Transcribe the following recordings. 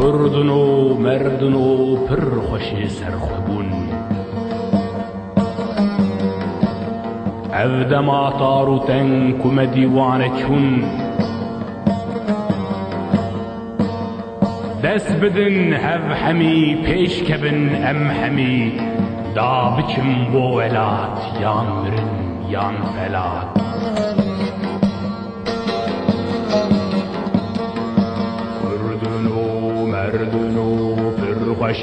کردن و مردن و پر خوش سرخوبون افدما طاروتن کم دیوانه چون دست بدن هف همی پیش کبن ام همی دا بچم بو ولات یان مرن یان فلات کردن و مردن و پر خوش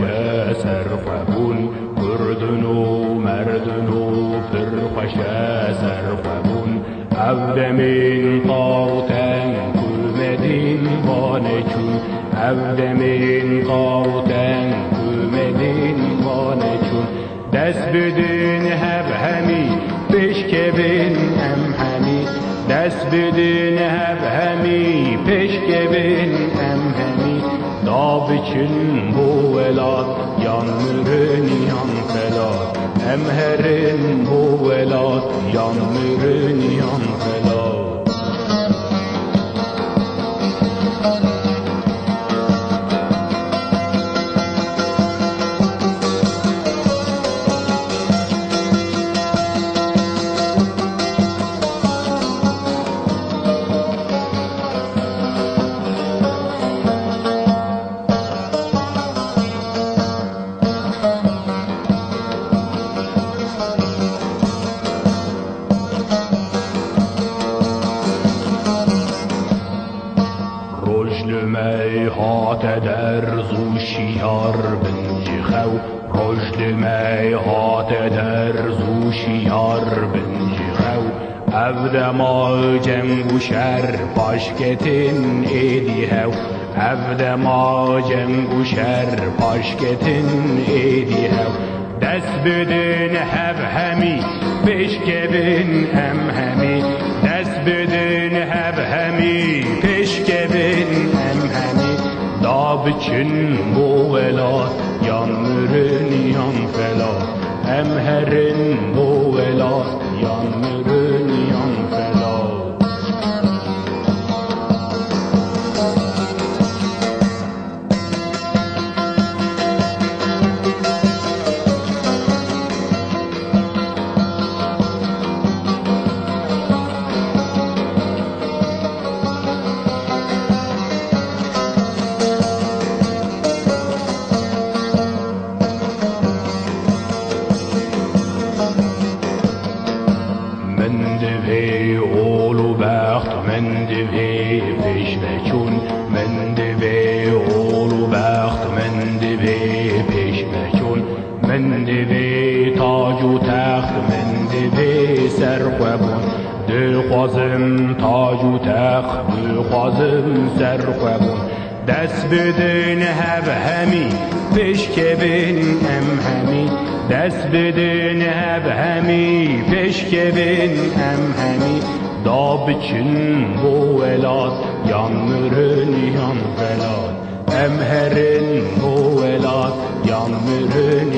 سرخوبون کردن و مردن و پر خوش سرخوبون افدمین طاروتن کمدین وانه چون افدمین طاروتن کمدین وانه چون دست بدین هف همی پیش کبین ام همی دست بدین هف همی پیش کبین ام همی دا بچن بو ولاد یان مرن یان فلاد ام هرن بو ولاد یان مرن یان فلاد می هات در زوشیار بنجی خو رجل می هات در زوشیار بنجی خو افدما جنگ و شر پاشکتن ایدی هو افدما جنگ و شر پاشکتن ایدی هو دست بدن هف همی پیش کبن ام همی دست بدن هف همی پیش کبن ام همی دا بچن بو ولاد یان مرن یان فلاد ام هرن بو ولاد یان مرن یان فلاد من دوی اولو بخت من دوی پیش بچون من دوی اولو بخت من دوی پیش بچون من دوی تاج و تخت من دوی سرخوبون دخوازم تاج و تخت دخوازم سرخوبون دست بدن هف همی پیش کبن ام همی دست بدن هف همی پیش کبن ام همی دا بچن بو ولاد یان مرن یان فلاد ام هرن بو ولاد یان مرن